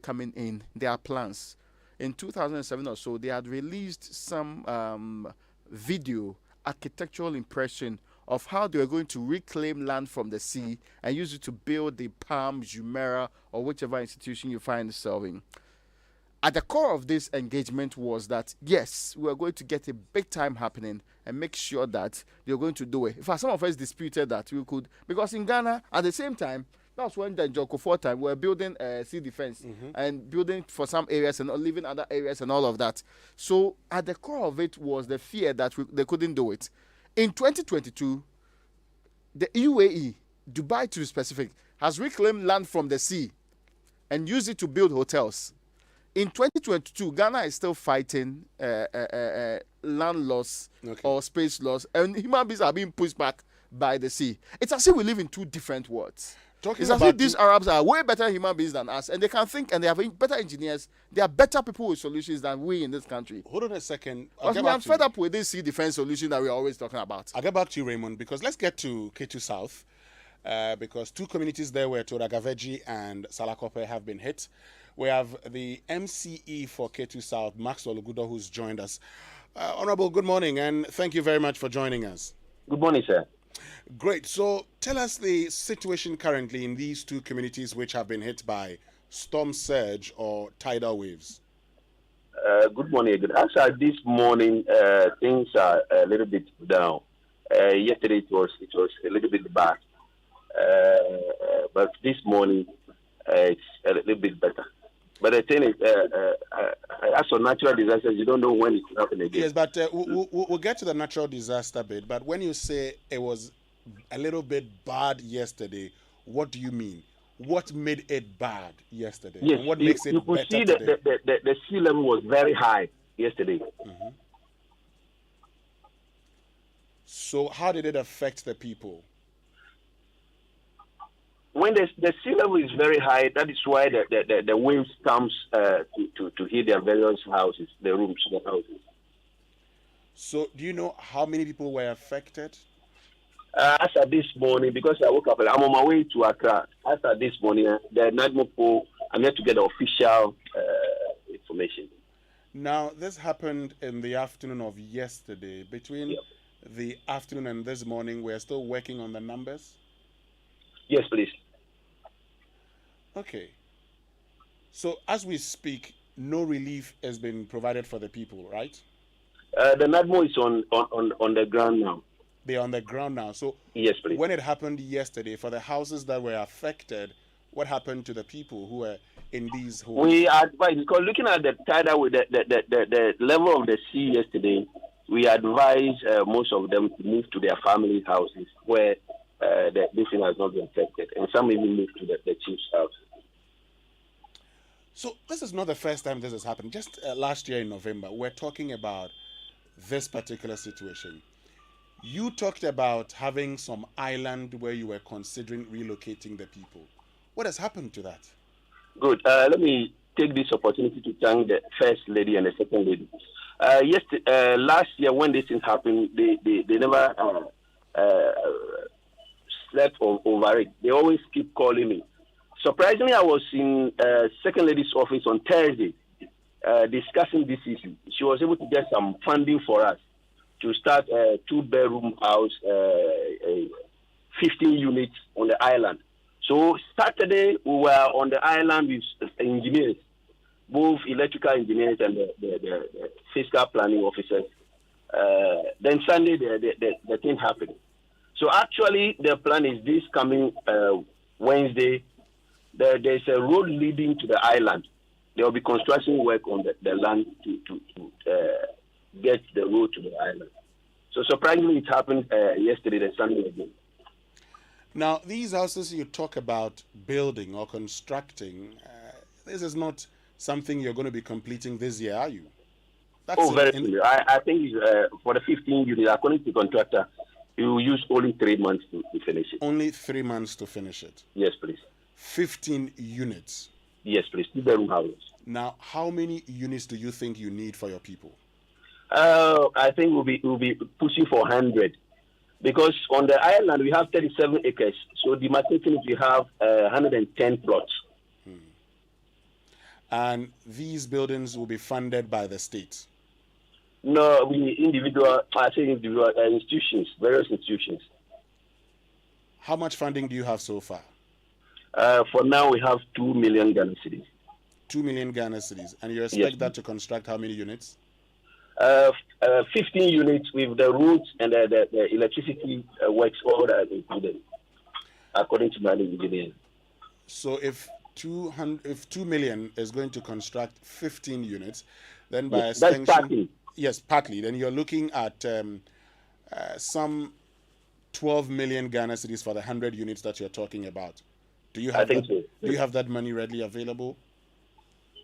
coming in, there are plans. In 2007 or so, they had released some video architectural impression of how they were going to reclaim land from the sea and use it to build the Palm, Jumeirah, or whichever institution you find serving. At the core of this engagement was that, yes, we are going to get a big time happening and make sure that they're going to do it. In fact, some of us disputed that we could, because in Ghana, at the same time, that's when the Joko 4 time, we were building sea defense and building for some areas and leaving other areas and all of that. So at the core of it was the fear that they couldn't do it. In 2022, the UAE, Dubai to be specific, has reclaimed land from the sea and used it to build hotels. In 2022, Ghana is still fighting land loss or space loss, and human beings are being pushed back by the sea. It's as if we live in two different worlds. It's as if these Arabs are way better human beings than us, and they can think, and they have better engineers. They are better people with solutions than we in this country. Hold on a second. I'm fed up with this sea defense solution that we're always talking about. I'll get back to you, Raymond, because let's get to Ketu South, because two communities there were Toragaveji and Salakope have been hit. We have the MCE for Ketu South, Maxwell Ogudo, who's joined us. Honorable, good morning, and thank you very much for joining us. Good morning, sir. Great. So tell us the situation currently in these two communities which have been hit by storm surge or tidal waves. Good morning. Actually, this morning, things are a little bit down. Yesterday, it was a little bit bad. But this morning, it's a little bit better. But the thing is, as for natural disasters, you don't know when it will happen again. Yes, but we'll get to the natural disaster bit. But when you say it was a little bit bad yesterday, what do you mean? What made it bad yesterday? Yes, and what makes it you could better see today? the sea level was very high yesterday. Mm-hmm. So how did it affect the people? When the sea level is very high, that is why the waves comes to hit their various houses, the rooms, the houses. So do you know how many people were affected? As of this morning, because I woke up, I'm on my way to Accra. As of this morning, the NADMOPO, I'm here to get the official information. Now, this happened in the afternoon of yesterday. Between the afternoon and this morning, we're still working on the numbers? Yes, please. Okay. So, as we speak, no relief has been provided for the people, right? The NADMO is on the ground now. They're on the ground now. So, yes, please. When it happened yesterday, for the houses that were affected, what happened to the people who were in these homes? We advise, because looking at the tidal with the level of the sea yesterday, we advise most of them to move to their family houses where this thing has not been affected, and some even move to the chief's house. So this is not the first time this has happened. Just last year in November, we're talking about this particular situation. You talked about having some island where you were considering relocating the people. What has happened to that? Good. Let me take this opportunity to thank the first lady and the second lady. Last year when this thing happened, they never slept over it. They always keep calling me. Surprisingly, I was in second lady's office on Thursday discussing this issue. She was able to get some funding for us to start a 2-bedroom house, 15 units on the island. So Saturday, we were on the island with engineers, both electrical engineers and the fiscal planning officers. Then Sunday, the thing happened. So actually, the plan is this coming Wednesday. There's a road leading to the island. There will be construction work on the land to get the road to the island. So surprisingly, it happened yesterday, the Sunday again. Now, these houses you talk about building or constructing, this is not something you're going to be completing this year, are you? That's very soon. I think for the 15 units, according to the contractor, you will use only 3 months to finish it. Only 3 months to finish it? Yes, please. 15 units? Yes, please. 2-bedroom houses. Now, how many units do you think you need for your people? I think we'll be pushing for 100. Because on the island, we have 37 acres. So demarcating, we have 110 plots. And these buildings will be funded by the state. No, I say individual institutions, various institutions. How much funding do you have so far? For now, we have 2 million Ghana cedis. 2 million Ghana cedis. And you expect Yes. that to construct how many units? 15 units with the roads and the electricity works, all that included, according to my engineer. So if 2 million is going to construct 15 units, then by extension, that's partly. Yes, partly. Then you're looking at some 12 million Ghana cedis for the 100 units that you're talking about. Do you have so. Do you have that money readily available?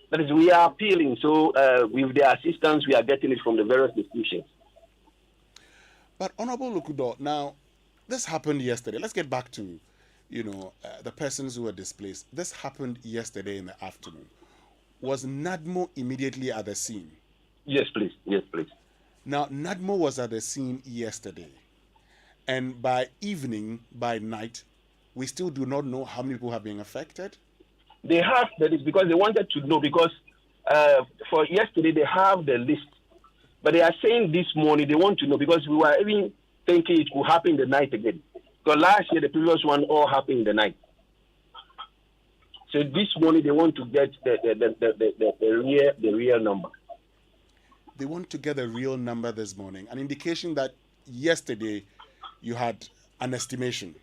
That is, we are appealing. So with the assistance, we are getting it from the various institutions. But Honorable Lukudo, now this happened yesterday. Let's get back to, the persons who were displaced. This happened yesterday in the afternoon. Was NADMO immediately at the scene? Yes, please. Yes, please. Now, NADMO was at the scene yesterday. And by evening, by night, we still do not know how many people have been affected. They have that is because they wanted to know, because for yesterday they have the list. But they are saying this morning they want to know, because we were even thinking it could happen the night again. Because last year, the previous one all happened in the night. So this morning they want to get the real number. They want to get a real number this morning. An indication that yesterday you had an estimation.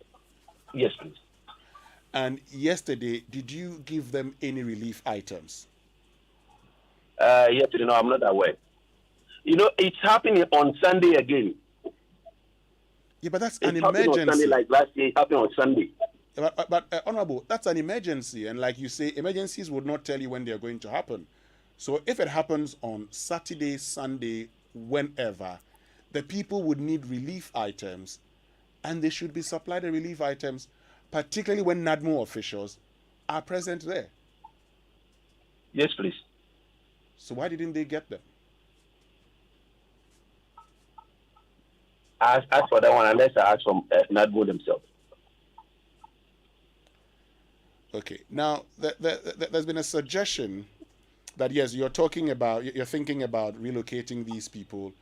Yes, please. And yesterday, did you give them any relief items? Yesterday, no, I'm not aware. It's happening on Sunday again. Yeah, but that's It's an happening emergency. on Sunday, like last year, it happened on Sunday. But Honorable, that's an emergency. And like you say, emergencies would not tell you when they're going to happen. So if it happens on Saturday, Sunday, whenever, the people would need relief items, and they should be supplied the relief items, particularly when NADMO officials are present there. Yes, please. So why didn't they get them? Ask for that one, unless I ask from NADMO themselves. Okay. Now, there's been a suggestion that, yes, you're thinking about relocating these people.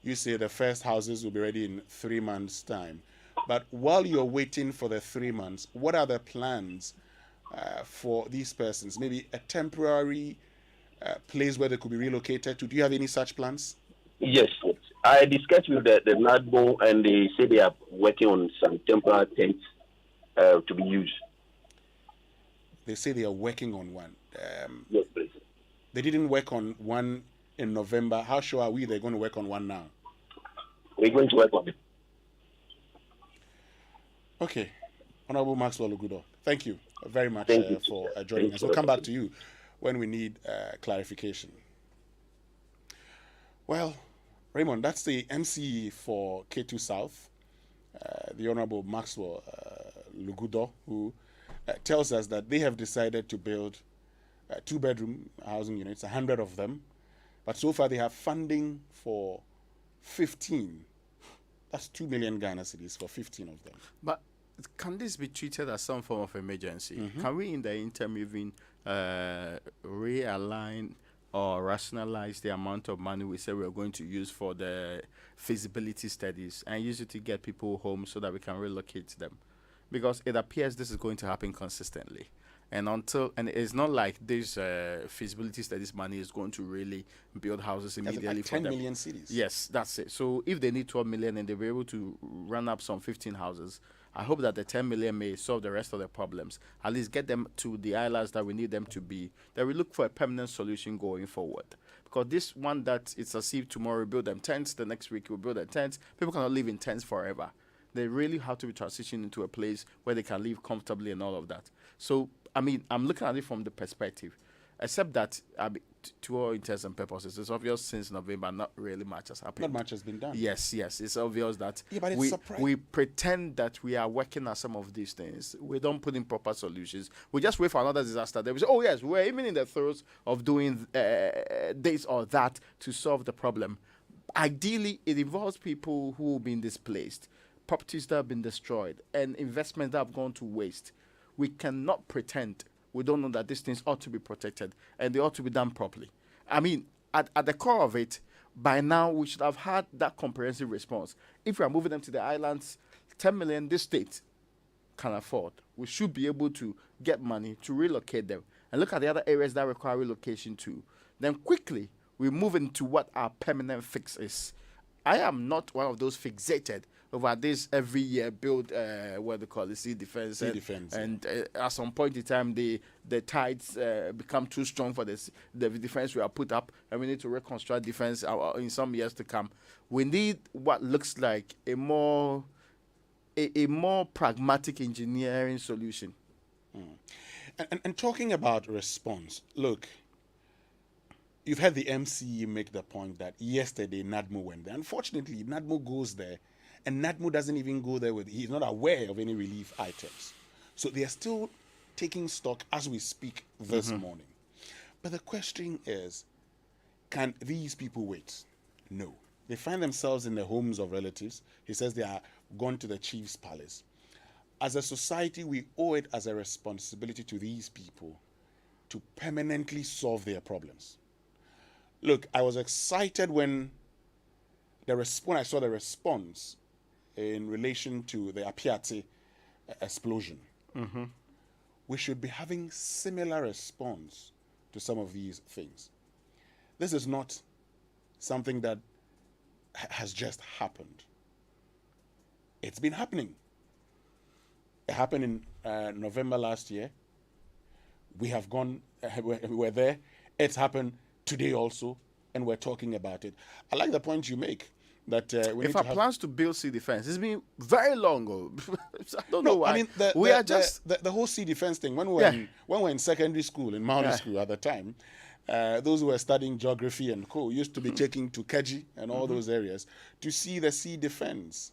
You say the first houses will be ready in 3 months' time. But while you're waiting for the 3 months, what are the plans for these persons? Maybe a temporary place where they could be relocated to. Do you have any such plans? Yes. I discussed with the NADMO, and they say they are working on some temporary tents to be used. They say they are working on one. Yes, please. They didn't work on one in November. How sure are we they're going to work on one now? We're going to work on it. Okay. Honorable Maxwell Lugudo, thank you very much for joining us. You. We'll come back to you when we need clarification. Well, Raymond, that's the MCE for Ketu South, the Honorable Maxwell Lugudo, who tells us that they have decided to build 2-bedroom housing units, 100 of them, but so far they have funding for 15. That's 2 million Ghana cedis for 15 of them. But can this be treated as some form of emergency? Mm-hmm. Can we, in the interim, even realign or rationalize the amount of money we say we're going to use for the feasibility studies and use it to get people home so that we can relocate them? Because it appears this is going to happen consistently. And it's not like this feasibility studies money is going to really build houses immediately like for 10 them. million cities. Yes, that's it. So if they need 12 million and they were able to run up some 15 houses, I hope that the 10 million may solve the rest of the problems. At least get them to the islands that we need them to be. That we look for a permanent solution going forward. Because this one that it's as if tomorrow we build them tents, the next week we build them tents. People cannot live in tents forever. They really have to be transitioned into a place where they can live comfortably and all of that. So, I mean, I'm looking at it from the perspective, except that to all intents and purposes, it's obvious since November, not really much has happened. Not much has been done. Yes, it's obvious that but it's surprising. We pretend that we are working at some of these things. We don't put in proper solutions. We just wait for another disaster. Then we say, oh yes, we're even in the throes of doing this or that to solve the problem. Ideally, it involves people who have been displaced, properties that have been destroyed, and investments that have gone to waste. We cannot pretend we don't know that these things ought to be protected and they ought to be done properly. I mean, at the core of it, by now we should have had that comprehensive response. If we are moving them to the islands, 10 million this state can afford. We should be able to get money to relocate them and look at the other areas that require relocation too. Then quickly we move into what our permanent fix is. I am not one of those fixated over this every year build what they call the sea defense. And at some point in time, the tides become too strong for the defense we are put up, and we need to reconstruct defense in some years to come. We need what looks like a more pragmatic engineering solution. And talking about response, look, you've had the MCE make the point that yesterday NADMO went there. Unfortunately, NADMO goes there, and NADMO doesn't even go there he's not aware of any relief items. So they are still taking stock as we speak this morning. But the question is, can these people wait? No. They find themselves in the homes of relatives. He says they are gone to the chief's palace. As a society, we owe it as a responsibility to these people to permanently solve their problems. Look, I was excited when I saw the response in relation to the Apiate explosion. We should be having similar response to some of these things. This is not something that has just happened. It's been happening. It happened in November last year. We have gone, we were there. It's happened today also, and we're talking about it. I like the point you make that if our plans to build sea defense, it's been very long. I don't know why. I mean, the whole sea defense thing. When we were in secondary school, in Maori school at the time, those who were studying geography and co used to be taking to Keji and all those areas to see the sea defense.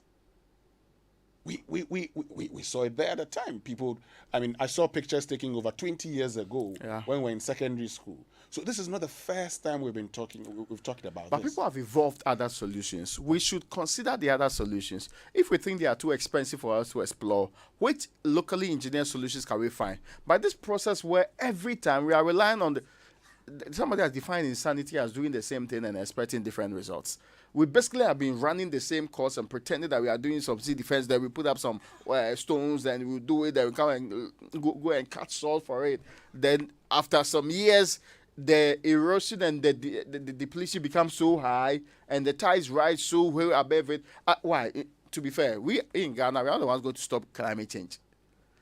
We saw it there at the time. People, I mean, I saw pictures taken over 20 years ago when we were in secondary school. So this is not the first time we've talked about but this. People have evolved other solutions. We should consider the other solutions. If we think they are too expensive for us to explore, which locally engineered solutions can we find? By this process where every time we are relying on somebody has defined insanity as doing the same thing and expecting different results. We basically have been running the same course and pretending that we are doing some sea defense. Then we put up some stones, then we do it. Then we come and go and catch salt for it. Then after some years, the erosion and the depletion becomes so high, and the tides rise so well above it. Why? To be fair, we in Ghana, we are the ones going to stop climate change.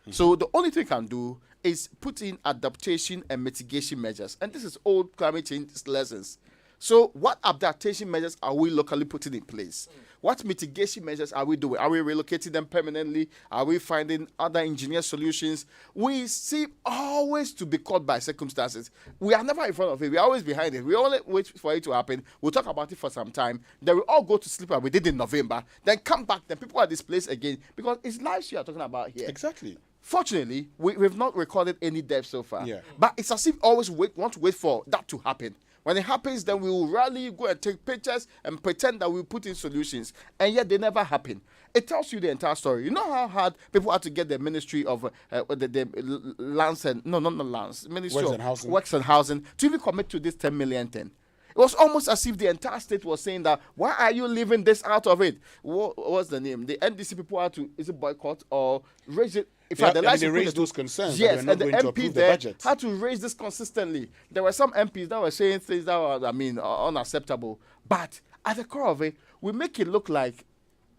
So the only thing we can do is put in adaptation and mitigation measures. And this is old climate change lessons. So what adaptation measures are we locally putting in place? What mitigation measures are we doing? Are we relocating them permanently? Are we finding other engineer solutions? We seem always to be caught by circumstances. We are never in front of it. We are always behind it. We only wait for it to happen. We'll talk about it for some time. Then we all go to sleep like we did in November. Then come back. Then people are displaced again. Because it's lives you are talking about here. Exactly. Fortunately, we've not recorded any deaths so far. Yeah. But it's as if always want to wait for that to happen. When it happens, then we will rally, go and take pictures and pretend that we put in solutions. And yet they never happen. It tells you the entire story. You know how hard people had to get the Ministry of the Lands and, no, not the Lands, Ministry of Works and Housing to even commit to this 10 million thing. It was almost as if the entire state was saying that, why are you leaving this out of it? What's the name? The NDC people had to, is it boycott or raise it? In fact, they raised those concerns. Yes, and the MPs there had to raise this consistently. There were some MPs that were saying things that were, unacceptable. But at the core of it, we make it look like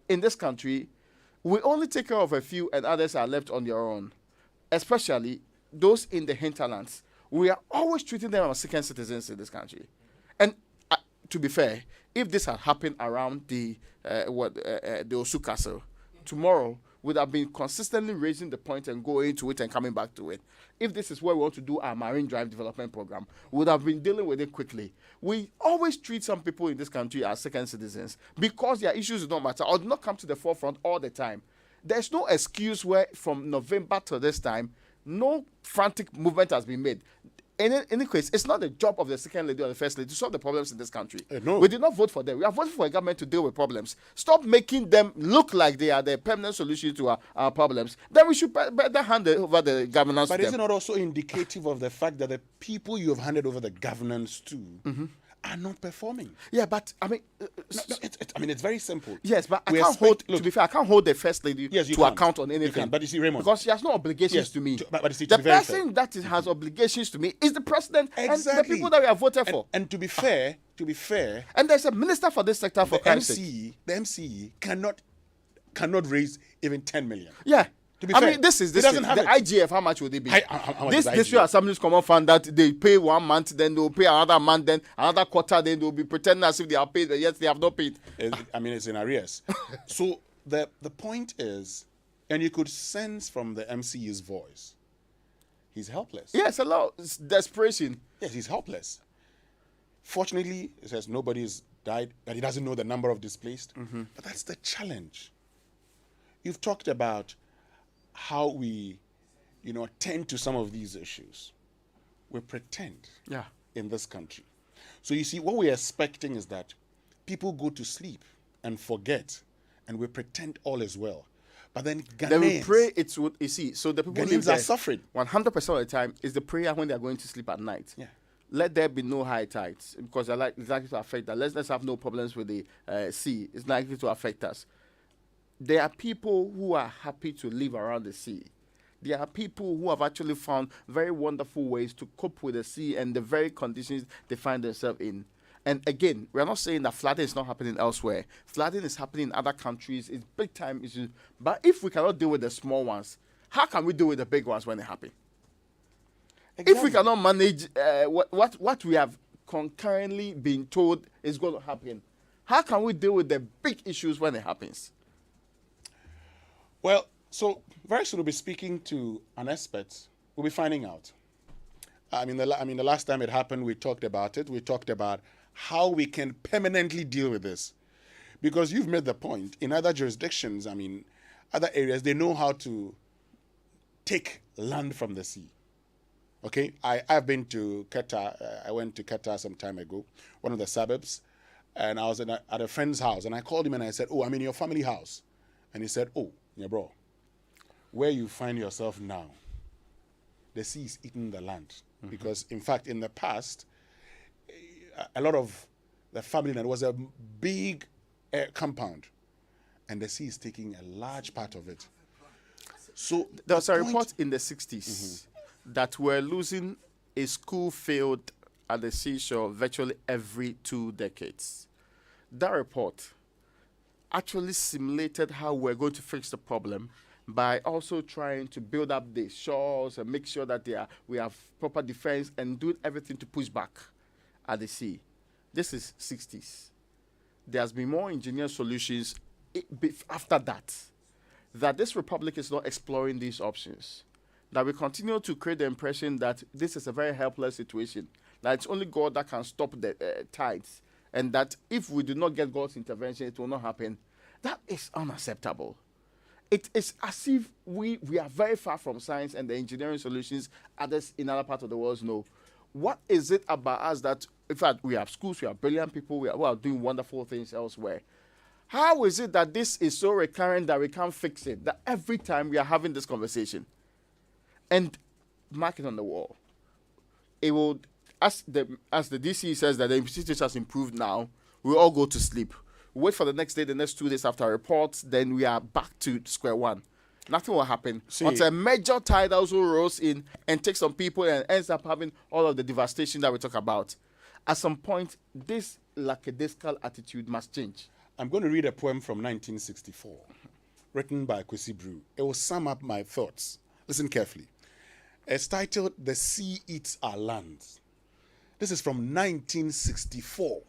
in this country, we only take care of a few and others are left on their own, especially those in the hinterlands. We are always treating them as second citizens in this country. And to be fair, if this had happened around the Osu Castle, tomorrow would have been consistently raising the point and going to it and coming back to it. If this is where we want to do our Marine Drive development program, we would have been dealing with it quickly. We always treat some people in this country as second citizens because their issues do not matter or do not come to the forefront all the time. There's no excuse where from November to this time, no frantic movement has been made. in any case, it's not the job of the second lady or the first lady to solve the problems in this country. No. We did not vote for them. We are voting for a government to deal with problems. Stop making them look like they are the permanent solution to our problems. Then we should better hand over the governance But to is it them. not also indicative of the fact that the people you have handed over the governance to are not performing? Yeah, but I mean, It's very simple. yes, but I We can't expect- hold. To be fair, I can't hold the first lady Yes, you to can't. account on You anything. can, but you see, Raymond, because she has no obligations Yes, to me. but you see, to The be very person that has obligations to me is the president and the Exactly. people that we have voted for. And to be fair, And there's a minister for this sector for the Christ's sake. the MCE cannot raise even 10 million. Yeah. To be I fair, mean, this is he doesn't have the it. IGF. How much would it be? How much This is District IGF? Assembly's Common Fund that they pay 1 month, then they'll pay another month, then another quarter, then they'll be pretending as if they are paid, but yet they have not paid. It's in arrears. So the point is, and you could sense from the MCE's voice, he's helpless. Yes, a lot of desperation. Yes, he's helpless. Fortunately, it says nobody's died, but he doesn't know the number of displaced. But that's the challenge. You've talked about how we, tend to some of these issues. We pretend Yeah. in this country. So you see, what we're expecting is that people go to sleep and forget, and we pretend all is well. But then Then we Ghanaians, pray it's what you see. So the people live Ghanaians are there suffering. 100% of the time is the prayer when they are going to sleep at night. Yeah. Let there be no high tides because it's likely to affect that. Let's have no problems with the sea. It's likely to affect us. There are people who are happy to live around the sea. There are people who have actually found very wonderful ways to cope with the sea and the very conditions they find themselves in. And again, we're not saying that flooding is not happening elsewhere. Flooding is happening in other countries. It's big time issues. But if we cannot deal with the small ones, how can we deal with the big ones when they happen? If we cannot manage what we have concurrently been told is going to happen, how can we deal with the big issues when it happens? Well, so very soon we'll be speaking to an expert. We'll be finding out. The last time it happened, we talked about it. We talked about how we can permanently deal with this. Because you've made the point, in other jurisdictions, other areas, they know how to take land from the sea. Okay, I've been to Ketu. I went to Ketu some time ago, one of the suburbs, and I was at a friend's house, and I called him and I said, "Oh, I'm in your family house," and he said, "Oh, yeah, bro, where you find yourself now, the sea is eating the land because, in fact, in the past, a lot of the family land was a big compound, and the sea is taking a large part of it." So there was a report in the 60s that we're losing a school field at the seashore virtually every 2 decades. That report actually simulated how we're going to fix the problem by also trying to build up the shores and make sure that we have proper defense and do everything to push back at the sea. This is 60s. There has been more engineered solutions after that this republic is not exploring these options. That we continue to create the impression that this is a very helpless situation, that it's only God that can stop the tides, and that if we do not get God's intervention, it will not happen. That is unacceptable. It is as if we are very far from science and the engineering solutions others in other parts of the world know. What is it about us that, in fact, we have schools, we have brilliant people, who are doing wonderful things elsewhere? How is it that this is so recurrent that we can't fix it, that every time we are having this conversation? And mark it on the wall. It will, as the DC says that the situation has improved now, we all go to sleep. Wait for the next day, the next 2 days after reports, then we are back to square one. Nothing will happen until a major tide also rolls in and takes some people and ends up having all of the devastation that we talk about. At some point, this lackadaisical attitude must change. I'm going to read a poem from 1964, written by Kwesi Brew. It will sum up my thoughts. Listen carefully. It's titled, "The Sea Eats Our Land." This is from 1964.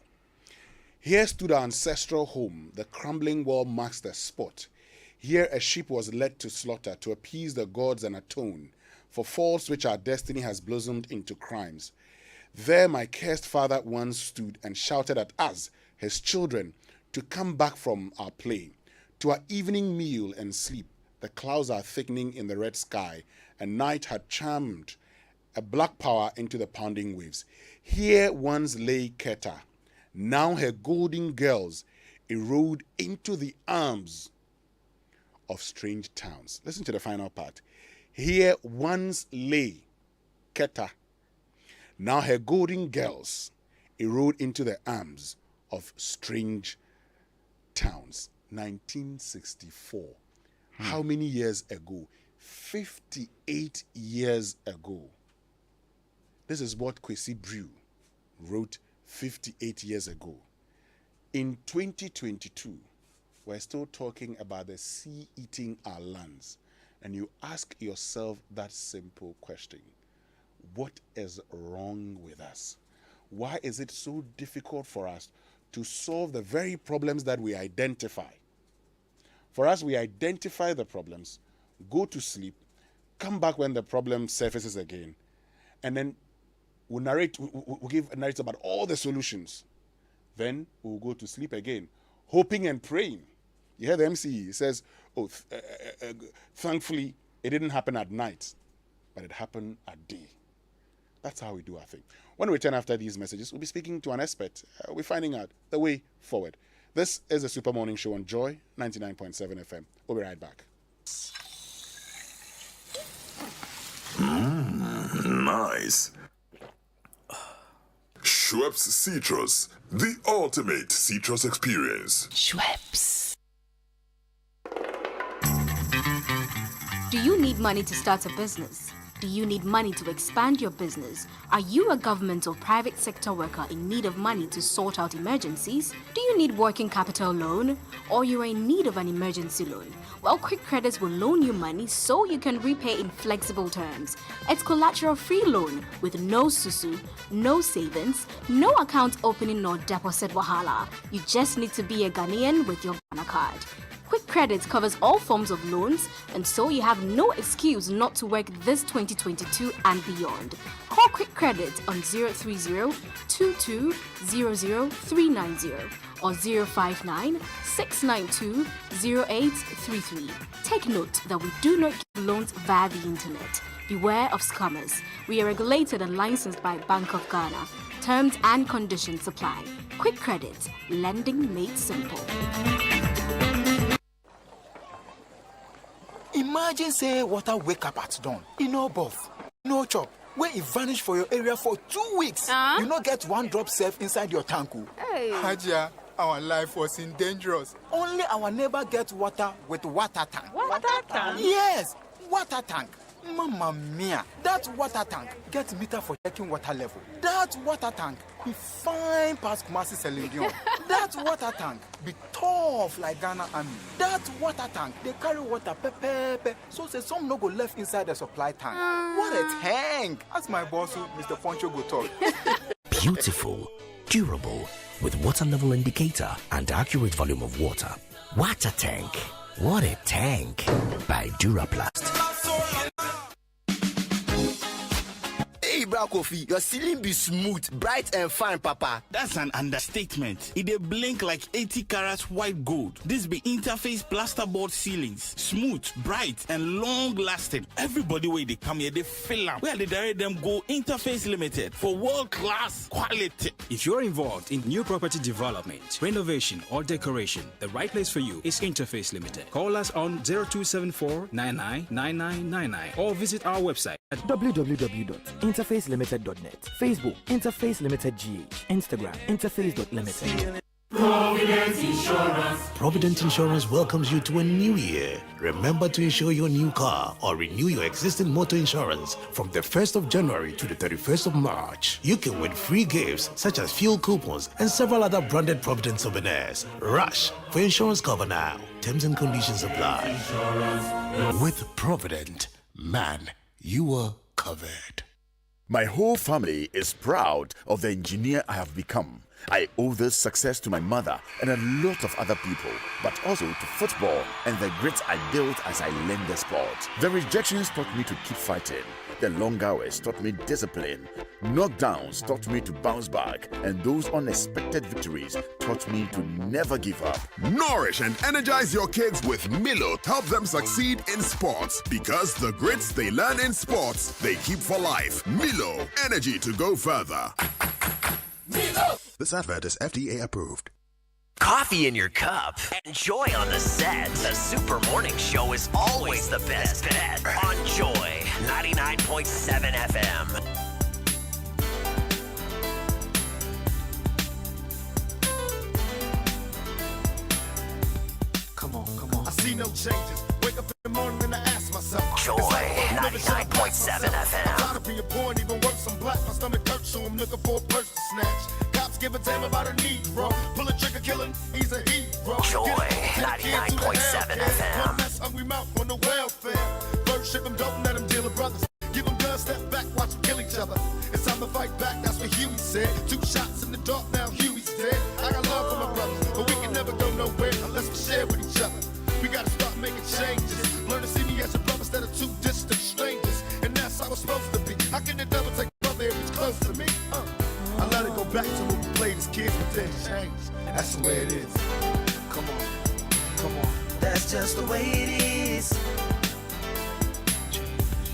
Here stood our ancestral home. The crumbling wall marks the spot. Here a sheep was led to slaughter to appease the gods and atone for faults which our destiny has blossomed into crimes. There my cursed father once stood and shouted at us, his children, to come back from our play, to our evening meal and sleep. The clouds are thickening in the red sky, and night had charmed a black power into the pounding waves. Here once lay Keta, now her golden girls erode into the arms of strange towns. Listen to the final part. Here once lay Keta, now her golden girls erode into the arms of strange towns. 1964. How many years ago? 58 years ago. This is what Kwesi Brew wrote 58 years ago. In 2022, we're still talking about the sea eating our lands. And you ask yourself that simple question. What is wrong with us? Why is it so difficult for us to solve the very problems that we identify? For us, we identify the problems, go to sleep, come back when the problem surfaces again, and then we'll give a narrative about all the solutions. Then we'll go to sleep again, hoping and praying. You hear the MCE, he says, thankfully, it didn't happen at night, but it happened at day. That's how we do our thing. When we return after these messages, we'll be speaking to an expert. We'll be finding out the way forward. This is the Super Morning Show on Joy 99.7 FM. We'll be right back. Nice. Schweppes Citrus, the ultimate citrus experience. Schweppes. Do you need money to start a business? Do you need money to expand your business? Are you a government or private sector worker in need of money to sort out emergencies? Do you need working capital loan? Or you're in need of an emergency loan? Well, Quick Credits will loan you money so you can repay in flexible terms. It's collateral-free loan with no susu, no savings, no account opening nor deposit wahala. You just need to be a Ghanaian with your Ghana card. Quick Credit covers all forms of loans, and so you have no excuse not to work this 2022 and beyond. Call Quick Credit on 030-2200-390 or 059-692-0833. Take note that we do not give loans via the internet. Beware of scammers. We are regulated and licensed by Bank of Ghana. Terms and conditions apply. Quick Credit, lending made simple. Imagine say water wake up at dawn. You know both. No chop. Where it vanish for your area for 2 weeks. You not get one drop safe inside your tank. Hey. Hajia, our life was in dangerous. Only our neighbor gets water with water tank. Water tank? Yes, water tank. Mamma mia, that water tank gets meter for checking water level. That water tank be fine past Kumasi Selindion. That water tank be tough like Ghana Army. That water tank, they carry water pepe, so say some no go left inside the supply tank. What a tank! That's my boss, Mr. Poncho go talk. Beautiful, durable, with water level indicator and accurate volume of water. Water tank. What a tank! By Duraplast. Hey, bro, Kofi, your ceiling be smooth, bright and fine, papa. That's an understatement. It dey blink like 80 carats white gold. This be Interface plasterboard ceilings. Smooth, bright, and long-lasting. Everybody where they come here, they fill up. Where they direct them go Interface Limited for world-class quality. If you're involved in new property development, renovation, or decoration, the right place for you is Interface Limited. Call us on 0274-999999 or visit our website at www.interfacelimited.net. Facebook, Interface Limited GH. Instagram, interface.limited. Provident Insurance welcomes you to a new year. Remember to insure your new car or renew your existing motor insurance from the 1st of January to the 31st of March. You can win free gifts such as fuel coupons and several other branded Provident souvenirs. Rush for insurance cover now. Terms and conditions apply. With Provident, man, you are covered. My whole family is proud of the engineer I have become. I owe this success to my mother and a lot of other people, but also to football and the grit I built as I learned the sport. The rejections taught me to keep fighting, The long hours taught me discipline. Knockdowns taught me to bounce back. And those unexpected victories taught me to never give up. Nourish and energize your kids with Milo to help them succeed in sports. Because the grits they learn in sports, they keep for life. Milo, energy to go further. Milo! This advert is FDA approved. Coffee in your cup and Joy on the set. The Super Morning Show is always the best bet on Joy 99.7 FM. Come on. I see no changes. Wake up in the morning and I ask myself. Joy 99.7 FM. I'm tired of being poor and even worse, I'm black. My stomach hurts, so I'm looking for a purse to snatch. Cops give a damn about a Negro. Pull a trigger, killing, he's a hero. Joy 99.7 FM. One less hungry mouth on the welfare. First ship them, don't let them deal with brothers. Give them guns, step back, watch them kill each other. It's time to fight back, that's what Huey said. 2 shots in the dark, now Huey's dead. I got love for my brothers, but we can never go nowhere unless we share with each other. We gotta start making changes. Learn to see me as a brother instead of 2 distant strangers. And that's how it's supposed to be. How can the devil take a brother if he's close to me? I let it go back to when we played as kids, but then changed. That's the way it is. Come on. That's just the way it is.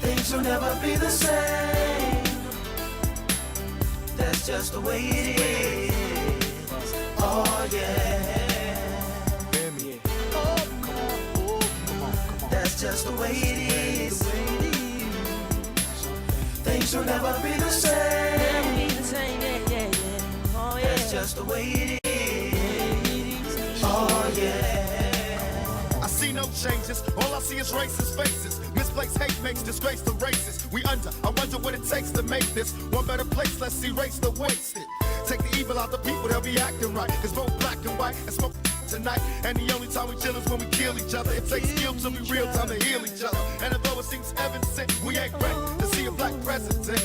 Things will never be the same. That's just the way it is. Oh yeah. That's just the way it is. Things will never be the same. Oh, yeah. That's just the way it is. Oh yeah. I see no changes. All I see is racist faces. Misplaced hate makes disgrace to races. We under. I wonder what it takes to make this one better place. Let's erase the wasted. Take the evil out the people, they'll be acting right. Cause both black and white and smoke tonight. And the only time we chill is when we kill each other. It takes skill to be real time to heal each other. And although it seems evident, we ain't ready to see a black president.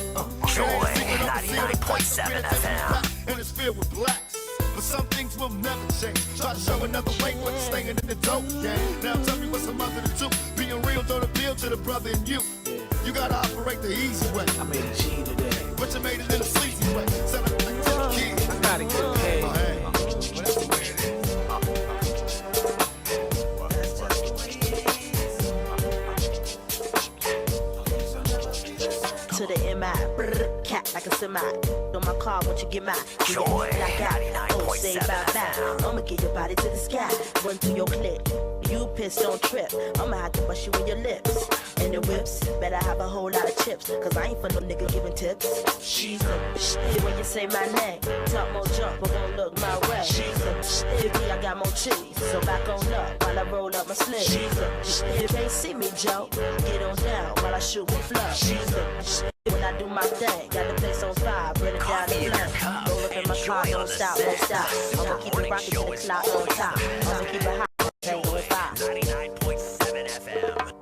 Joy 99.7 FM. And it's filled with blacks. But some things will never change. Try to show another way what's staying in the dope game. Now tell me what's a mother to do. Being real don't appeal to the brother in you. You gotta operate the easy way. I made a G today. But you made it in a sleazy way. Sell it like to the kids. I gotta get paid. But that's the way it is. To the MI, cat like a semi. On my car, won't you get my Joy 99.7 I'ma get your body to the sky, run through your clip. You piss, don't trip. I'ma have to bust you in your lips. And the whips, better have a whole lot of chips. Cause I ain't for no nigga giving tips. She's a shit when you say my name. Talk more junk, but won't look my way. She's a shit, I got more cheese. So back on up while I roll up my sleeve. She's a shit, you can't see me, Joe. Get on down while I shoot my flow. She's a shit, when I do my thing. Got the place on fire, bring it down the block. Roll up in my car, don't stop, won't stop. I'ma keep it rocking to the clock on top. I'ma keep it hot. 99.7 FM.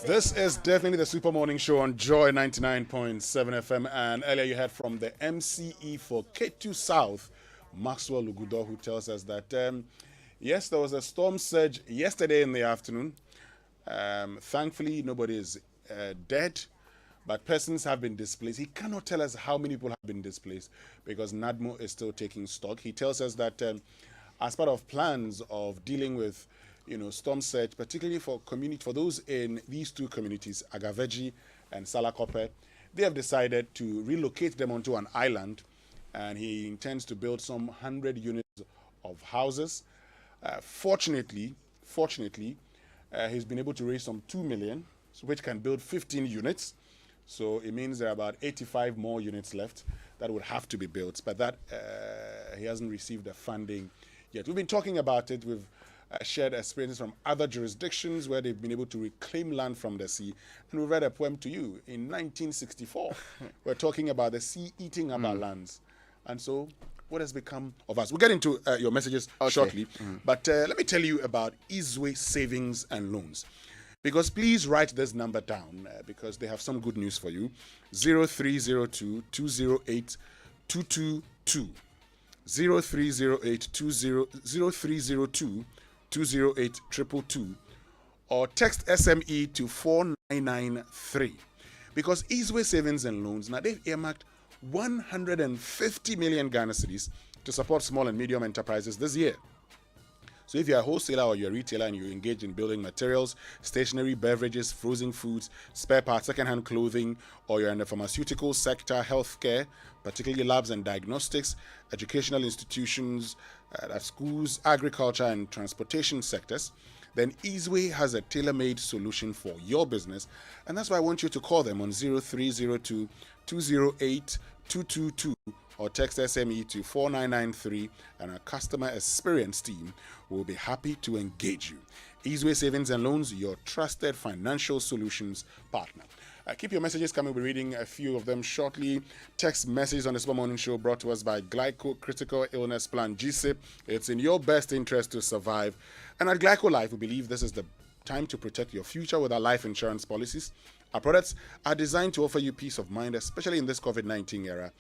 This is definitely the Super Morning Show on Joy 99.7 FM. And earlier you heard from the MCE for Ketu South, Maxwell Lugudo, who tells us that, yes, there was a storm surge yesterday in the afternoon. Thankfully, nobody is dead, but persons have been displaced. He cannot tell us how many people have been displaced because NADMO is still taking stock. He tells us that as part of plans of dealing with, storm surge, particularly for those in these 2 communities, Agaveji and Salakope, they have decided to relocate them onto an island, and he intends to build some 100 units of houses. Fortunately, he's been able to raise some 2 million, which can build 15 units. So it means there are about 85 more units left that would have to be built, but that he hasn't received the funding yet. We've been talking about it. We've shared experiences from other jurisdictions where they've been able to reclaim land from the sea. And we read a poem to you in 1964. We're talking about the sea eating up our lands. And so what has become of us? We'll get into your messages shortly. But let me tell you about Easeway Savings and Loans. Because please write this number down because they have some good news for you. 0302 208 222. 0308 0302 208 222, or text SME to 4993. Because Easeway Savings and Loans, now they've earmarked 150 million Ghana cedis to support small and medium enterprises this year. So if you're a wholesaler or you're a retailer and you're engaged in building materials, stationery, beverages, frozen foods, spare parts, second-hand clothing, or you're in the pharmaceutical sector, healthcare, particularly labs and diagnostics, educational institutions, schools, agriculture, and transportation sectors, then Easeway has a tailor-made solution for your business. And that's why I want you to call them on 0302 208 222 or text SME to 4993, and our customer experience team will be happy to engage you. Easeway Savings and Loans, your trusted financial solutions partner. Keep your messages coming. We'll be reading a few of them shortly. Text messages on the Super Morning Show brought to us by Glyco Critical Illness Plan, GSIP. It's in your best interest to survive. And at Glyco Life, we believe this is the time to protect your future with our life insurance policies. Our products are designed to offer you peace of mind, especially in this COVID-19 era.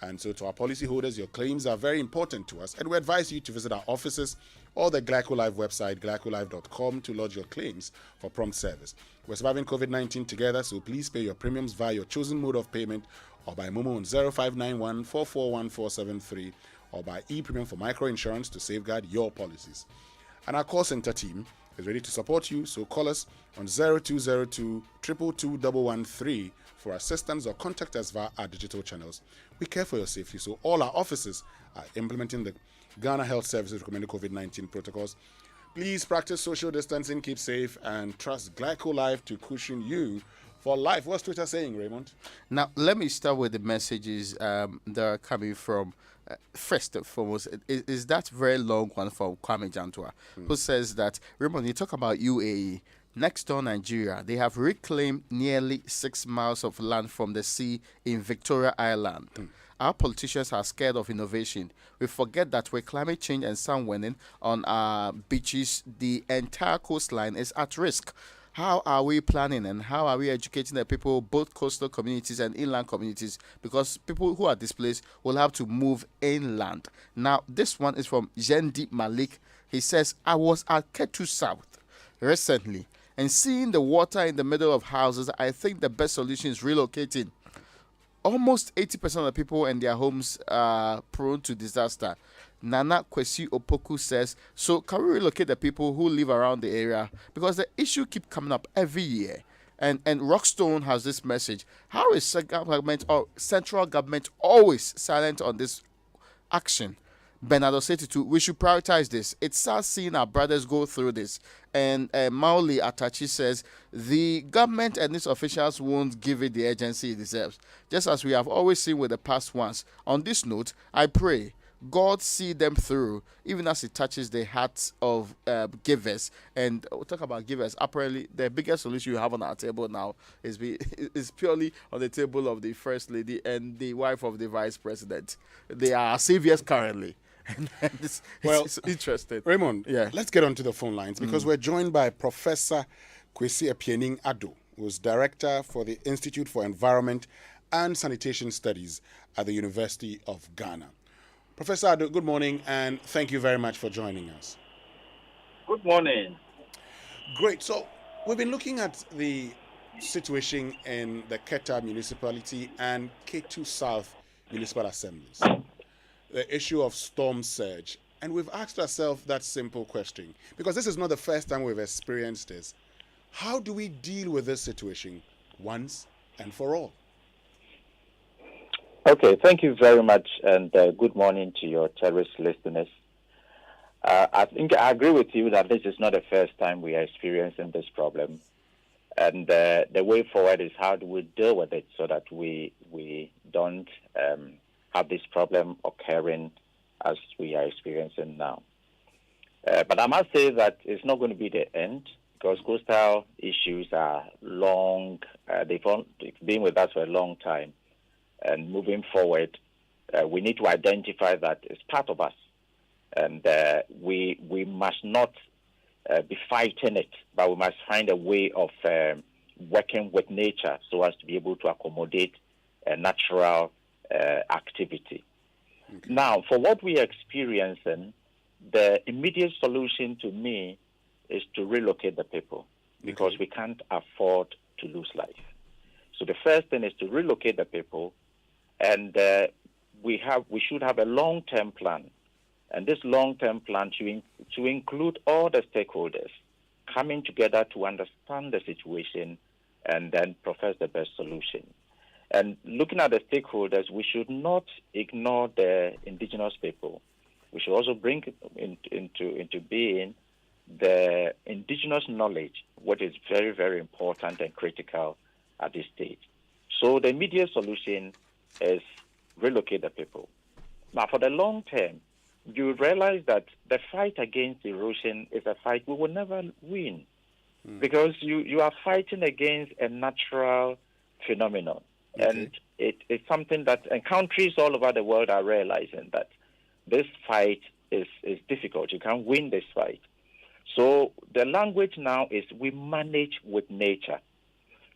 And so to our policyholders, your claims are very important to us, and we advise you to visit our offices or the Glyco Life website, glycolife.com, to lodge your claims for prompt service. We're surviving COVID-19 together, so please pay your premiums via your chosen mode of payment or by Momo on 0591 441473 or by e-premium for micro insurance to safeguard your policies. And our call center team is ready to support you, so call us on 0202 222 113 for assistance or contact us via our digital channels. We care for your safety, so all our offices are implementing the Ghana Health Services recommended COVID-19 protocols. Please practice social distancing, keep safe, and trust Glyco Life to cushion you for life. What's Twitter saying, Raymond? Now, let me start with the messages that are coming from. First and foremost, is that very long one from Kwame Jantua, who says that, Raymond, you talk about UAE. Next door, Nigeria, they have reclaimed nearly 6 miles of land from the sea in Victoria Island. Our politicians are scared of innovation. We forget that with climate change and sun winning on our beaches, the entire coastline is at risk. How are we planning and how are we educating the people, both coastal communities and inland communities? Because people who are displaced will have to move inland. Now, this one is from Jendi Malik. He says, I was at Ketu South recently, and seeing the water in the middle of houses, I think the best solution is relocating. Almost 80% of the people and their homes are prone to disaster. Nana Kwesi Opoku says, so can we relocate the people who live around the area? Because the issue keeps coming up every year. And Rockstone has this message. How is government or central government always silent on this action? Bernardo Setitu, we should prioritize this. It's sad seeing our brothers go through this. And Mauli Atachi says, the government and its officials won't give it the urgency it deserves, just as we have always seen with the past ones. On this note, I pray God see them through, even as it touches the hearts of givers. And we'll talk about givers. Apparently, the biggest solution you have on our table now is purely on the table of the First Lady and the wife of the Vice President. They are our saviors currently. It's interesting. Raymond, yeah. Let's get onto the phone lines because we're joined by Professor Kwesi Apiening Ado, who's Director for the Institute for Environment and Sanitation Studies at the University of Ghana. Professor Ado, good morning, and thank you very much for joining us. Good morning. Great. So we've been looking at the situation in the Keta municipality and Ketu South municipal assemblies, the issue of storm surge. And we've asked ourselves that simple question, because this is not the first time we've experienced this. How do we deal with this situation once and for all? Okay, thank you very much, and good morning to your terrorist listeners. I think I agree with you that this is not the first time we are experiencing this problem. And the way forward is how do we deal with it so that we don't have this problem occurring as we are experiencing now. But I must say that it's not going to be the end, because coastal issues are long. They've been with us for a long time. And moving forward, we need to identify that it's part of us. And we must not be fighting it, but we must find a way of working with nature so as to be able to accommodate natural activity. Okay. Now, for what we are experiencing, the immediate solution to me is to relocate the people, because we can't afford to lose life. So the first thing is to relocate the people, and we should have a long-term plan. And this long-term plan to include all the stakeholders coming together to understand the situation and then profess the best solution. And looking at the stakeholders, we should not ignore the indigenous people. We should also bring into being the indigenous knowledge, what is very, very important and critical at this stage. So the immediate solution is relocate the people. Now, for the long term, you realize that the fight against erosion is a fight we will never win, because you are fighting against a natural phenomenon. Okay. And it's something that, and countries all over the world are realizing that this fight is difficult. You can't win this fight. So the language now is we manage with nature.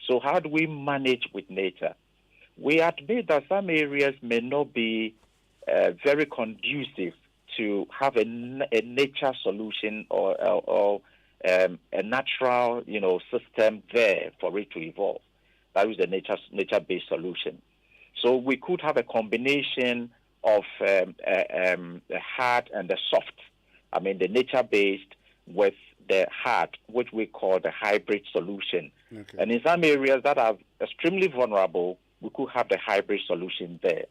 So how do we manage with nature? We admit that some areas may not be very conducive to have a nature solution or a natural, system there for it to evolve. That is the nature-based solution. So we could have a combination of the hard and the soft. I mean, the nature-based with the hard, which we call the hybrid solution. Okay. And in some areas that are extremely vulnerable, we could have the hybrid solution there.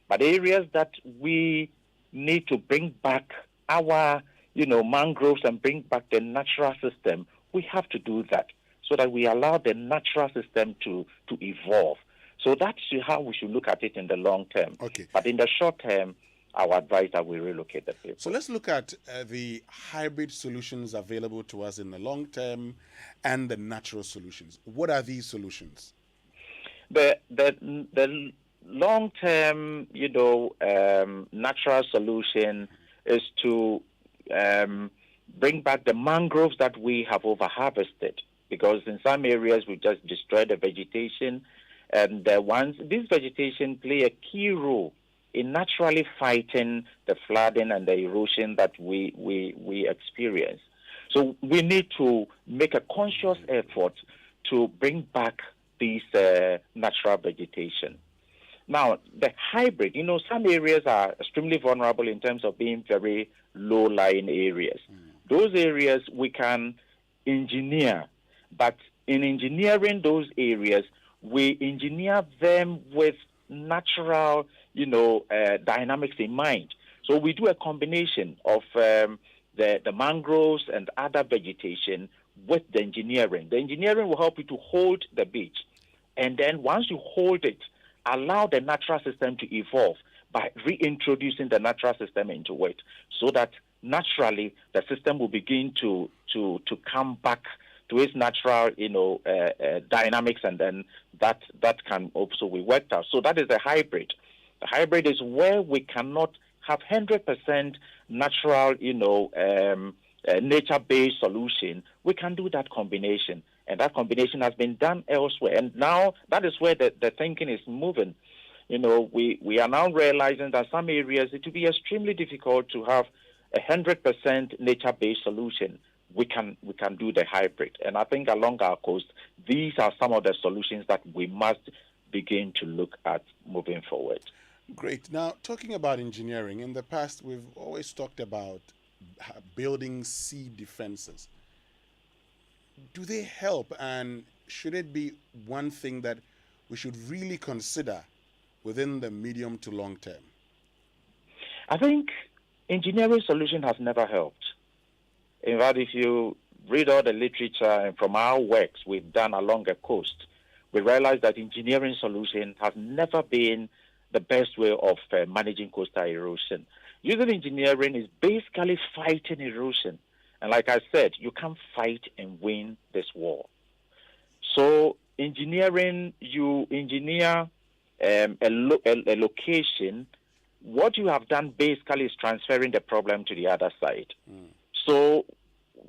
But areas that we need to bring back our, mangroves and bring back the natural system, we have to do that so that we allow the natural system to evolve. So that's how we should look at it in the long term. Okay. But in the short term, our advice that we relocate the people. So let's look at the hybrid solutions available to us in the long term and the natural solutions. What are these solutions? The long-term, natural solution is to bring back the mangroves that we have over-harvested, because in some areas we just destroyed the vegetation, and this vegetation play a key role in naturally fighting the flooding and the erosion that we experience. So we need to make a conscious effort to bring back these natural vegetation. Now, the hybrid, some areas are extremely vulnerable in terms of being very low-lying areas. Those areas we can engineer, but in engineering those areas, we engineer them with natural, dynamics in mind. So we do a combination of the mangroves and other vegetation with the engineering. The engineering will help you to hold the beach. And then once you hold it, allow the natural system to evolve by reintroducing the natural system into it, so that naturally the system will begin to come back to its natural, dynamics, and then that can also be worked out. So that is a hybrid. The hybrid is where we cannot have 100% natural, nature-based solution. We can do that combination. And that combination has been done elsewhere. And now that is where the thinking is moving. We are now realizing that some areas it will be extremely difficult to have 100% nature-based solution. We can do the hybrid. And I think along our coast, these are some of the solutions that we must begin to look at moving forward. Great. Now, talking about engineering, in the past we've always talked about building sea defenses. Do they help, and should it be one thing that we should really consider within the medium to long term? I think engineering solution has never helped. In fact, if you read all the literature and from our works we've done along the coast, we realize that engineering solution has never been the best way of managing coastal erosion. Using engineering is basically fighting erosion. And like I said, you can't fight and win this war. So engineering, you engineer a location. What you have done basically is transferring the problem to the other side. So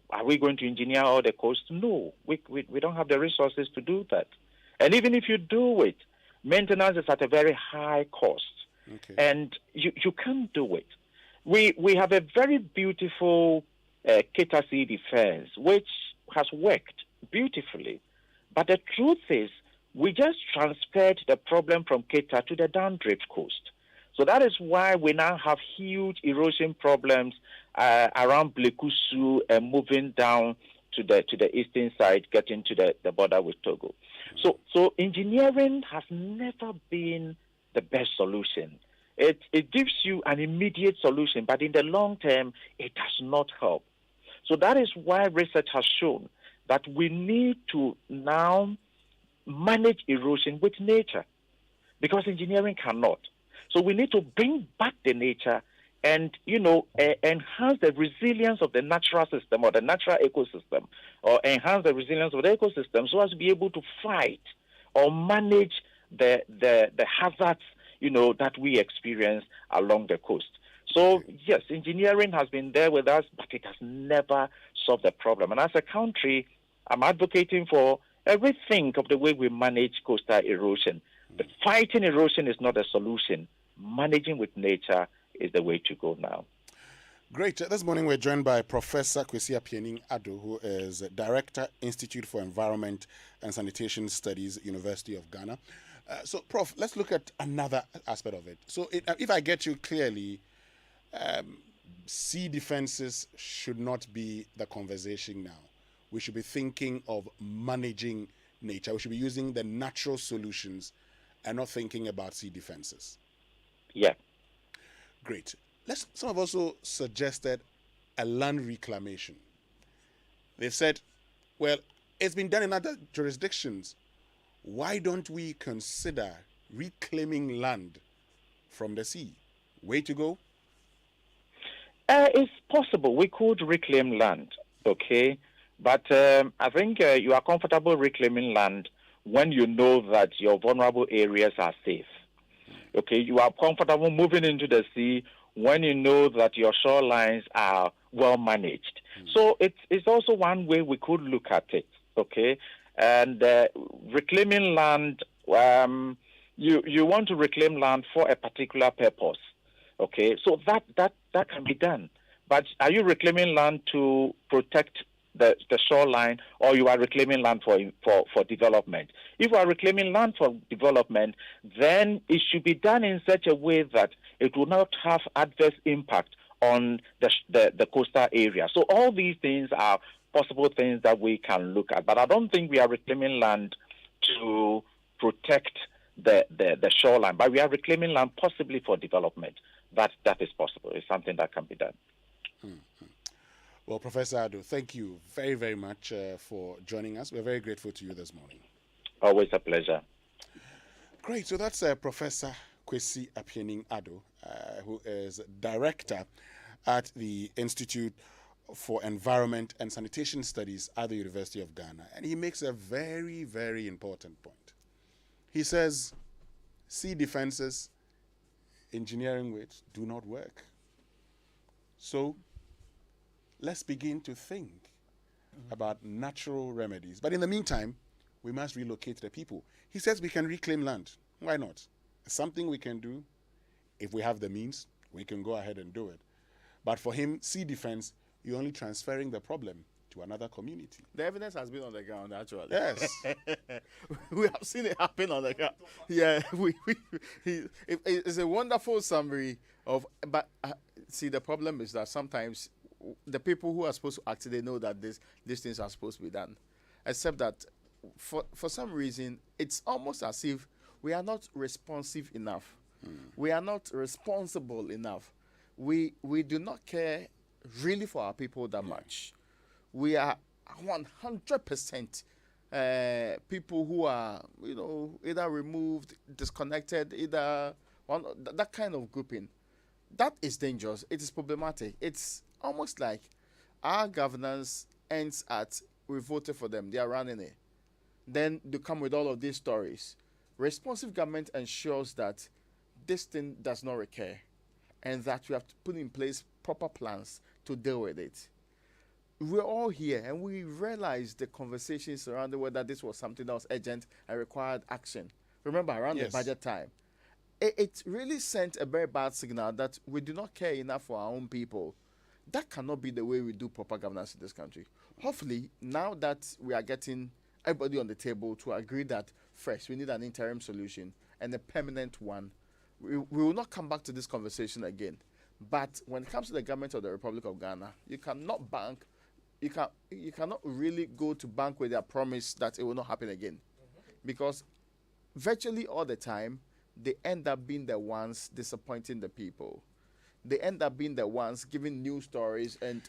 are we going to engineer all the coast? No, we don't have the resources to do that. And even if you do it, maintenance is at a very high cost. Okay. And you can't do it. We have a very beautiful Ketu South defense, which has worked beautifully. But the truth is, we just transferred the problem from Ketu to the downdrift coast. So that is why we now have huge erosion problems around Blekusu and moving down to the eastern side, getting to the border with Togo. So engineering has never been the best solution. It gives you an immediate solution, but in the long term, it does not help. So that is why research has shown that we need to now manage erosion with nature, because engineering cannot. So we need to bring back the nature and, enhance the resilience of the natural system or the natural ecosystem, or enhance the resilience of the ecosystem so as to be able to fight or manage the hazards, that we experience along the coast. So, yes, engineering has been there with us, but it has never solved the problem. And as a country, I'm advocating for a rethink of the way we manage coastal erosion. But fighting erosion is not a solution. Managing with nature is the way to go now. Great. This morning we're joined by Professor Kwesi Appiah-Addo, who is Director, Institute for Environment and Sanitation Studies, University of Ghana. So, Prof, let's look at another aspect of it. So, if I get you clearly, sea defenses should not be the conversation now. We should be thinking of managing nature. We should be using the natural solutions and not thinking about sea defenses. Yeah. Great. Some have also suggested a land reclamation. They've said, well, it's been done in other jurisdictions. Why don't we consider reclaiming land from the sea? Way to go? It's possible. We could reclaim land, okay? But I think you are comfortable reclaiming land when you know that your vulnerable areas are safe. Okay, you are comfortable moving into the sea when you know that your shorelines are well managed. So it's also one way we could look at it, okay? And reclaiming land, you want to reclaim land for a particular purpose, okay? So that can be done. But are you reclaiming land to protect the shoreline, or you are reclaiming land for development? If you are reclaiming land for development, then it should be done in such a way that it will not have adverse impact on the coastal area. So all these things are possible things that we can look at. But I don't think we are reclaiming land to protect the shoreline, but we are reclaiming land possibly for development. That is possible. It's something that can be done. Well, Professor Addo, thank you very, very much for joining us. We're very grateful to you this morning. Always a pleasure. Great. So that's Professor Kwesi Appiah-Addo, who is Director at the Institute for Environment and Sanitation Studies at the University of Ghana. And he makes a very, very important point. He says, sea defenses, engineering weights do not work. So let's begin to think about natural remedies. But in the meantime, we must relocate the people. He says we can reclaim land. Why not? It's something we can do. If we have the means, we can go ahead and do it. But for him, sea defense, you're only transferring the problem to another community. The evidence has been on the ground, actually. Yes. We have seen it happen on the ground. Yeah, it's a wonderful summary of, but see, the problem is that sometimes the people who are supposed to act, they know that these things are supposed to be done. Except that for some reason, it's almost as if we are not responsive enough. We are not responsible enough. We do not care really for our people that much. We are 100% people who are, either removed, disconnected, that kind of grouping. That is dangerous. It is problematic. It's almost like our governance ends at we voted for them, they are running it. Then they come with all of these stories. Responsive government ensures that this thing does not recur and that we have to put in place proper plans to deal with it. We're all here and we realized the conversations surrounding whether this was something that was urgent and required action. Remember, around the budget time, it really sent a very bad signal that we do not care enough for our own people. That cannot be the way we do proper governance in this country. Hopefully, now that we are getting everybody on the table to agree that first. We need an interim solution and a permanent one. We will not come back to this conversation again. But when it comes to the government of the Republic of Ghana, you cannot bank. You cannot really go to bank with their promise that it will not happen again, because virtually all the time they end up being the ones disappointing the people. They end up being the ones giving news stories, and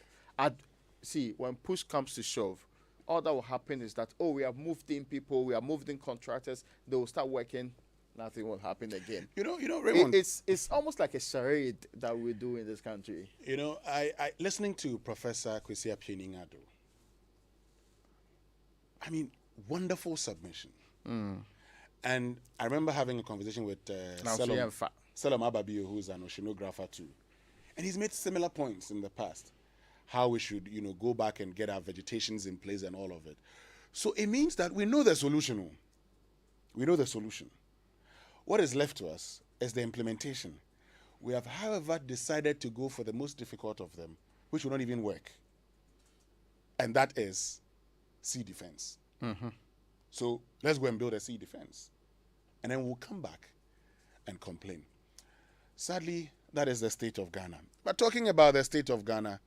see, when push comes to shove, all that will happen is that, oh, we have moved in people, we have moved in contractors, they will start working, nothing will happen again. You know, Raymond, it's almost like a charade that we do in this country. You know, I listening to Professor Kwesi Appiah-Ningado. I mean, wonderful submission. And I remember having a conversation with Salom Ababio, who's an oceanographer too. And he's made similar points in the past. How we should, go back and get our vegetations in place and all of it. So it means that we know the solution. We know the solution. What is left to us is the implementation. We have, however, decided to go for the most difficult of them, which will not even work. And that is sea defense. So let's go and build a sea defense. And then we'll come back and complain. Sadly, that is the state of Ghana. But talking about the state of Ghana,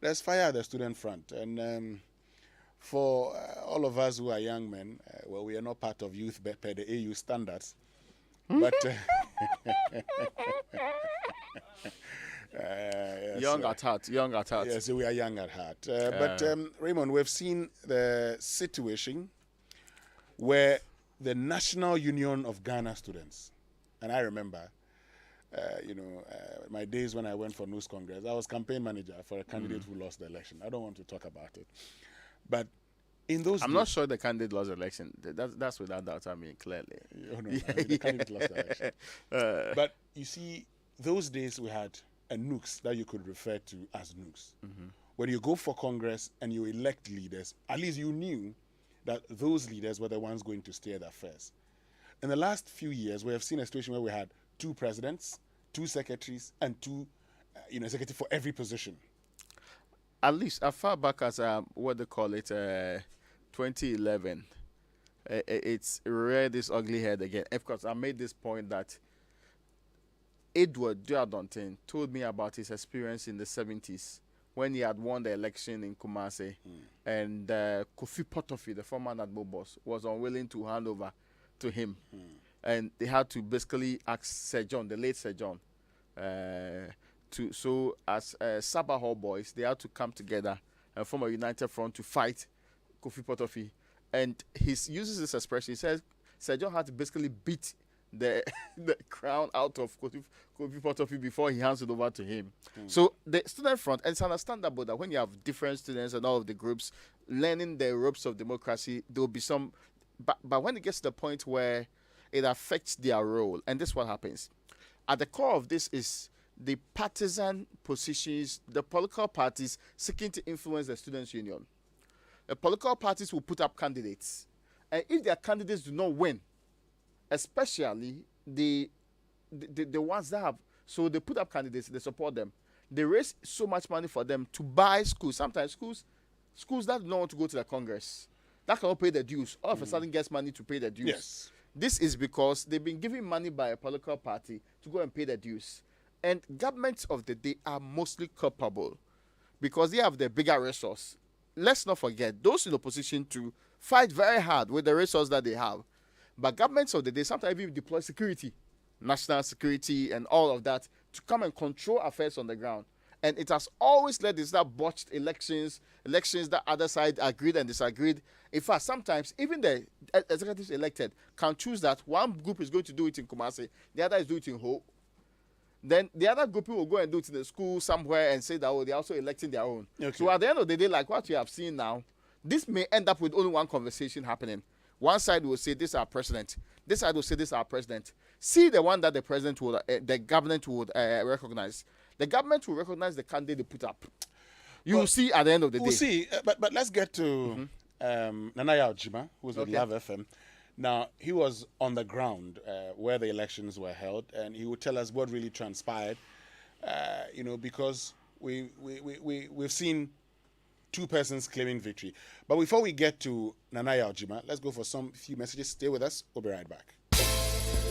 there's fire at the student front. And for all of us who are young men, well, we are not part of youth per the AU standards. But yes, young at heart. Yes, we are young at heart. But Raymond, we've seen the situation where the National Union of Ghana Students, and I remember, my days when I went for News Congress, I was campaign manager for a candidate who lost the election. I don't want to talk about it, but in those I'm not sure the candidate lost the election. That's without doubt. I mean, clearly. The candidate lost the election. But you see, those days we had a nukes that you could refer to as nukes. When you go for Congress and you elect leaders, at least you knew that those leaders were the ones going to steer the affairs. In the last few years, we have seen a situation where we had 2 presidents, 2 secretaries, and 2 executives for every position. At least as far back as what they call it, 2011, it's reared this ugly head again. Of course, I made this point that Edward Duadontin told me about his experience in the 70s when he had won the election in Kumasi, and Kofi Potofi, the former NADMO boss, was unwilling to hand over to him. And they had to basically ask Sir John, the late Sir John, so as Sabah Hall boys, they had to come together and form a united front to fight Kofi Potofi. And he uses this expression. He says Sir John had to basically beat the crown out of Kofi Potofi before he hands it over to him. So the student front, and it's understandable that when you have different students and all of the groups learning the ropes of democracy, there will be some, but when it gets to the point where it affects their role, and this is what happens. At the core of this is the partisan positions, the political parties seeking to influence the students' union. The political parties will put up candidates, and if their candidates do not win, especially the ones that have, so they put up candidates, they support them, they raise so much money for them to buy schools. Sometimes schools that do not want to go to the Congress, that cannot pay the dues, all of a sudden gets money to pay the dues. Yes. This is because they've been given money by a political party to go and pay the dues. And governments of the day are mostly culpable because they have the bigger resource. Let's not forget, those in opposition to fight very hard with the resource that they have. But governments of the day sometimes even deploy security, national security and all of that to come and control affairs on the ground. And it has always led to that botched elections that other side agreed and disagreed. In fact, sometimes even the executives elected can choose that one group is going to do it in Kumasi, the other is doing it in Ho. Then the other group will go and do it in the school somewhere and say that they're also electing their own. Okay. So at the end of the day, like what you have seen now, this may end up with only one conversation happening. One side will say, this is our president. This side will say, this is our president. See the one that the president would, the government would recognize. The government will recognize the candidate they put up. You will see at the end of the day. We'll see. But let's get to Nanaya Ojima, who's with Love FM. Now, he was on the ground where the elections were held, and he would tell us what really transpired, because we've seen 2 persons claiming victory. But before we get to Nanaya Ojima, let's go for some few messages. Stay with us. We'll be right back.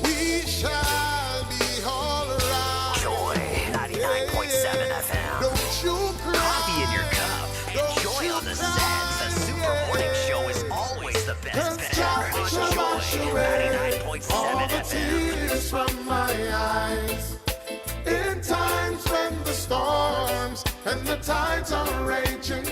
We shall be all right. Joy 99.7 FM. Don't you cry. Coffee in your cup. Enjoy on the set. The Super Morning Show is always the best. On Joy 99.7 all the FM. tears from my eyes. In times when the storms and the tides are raging,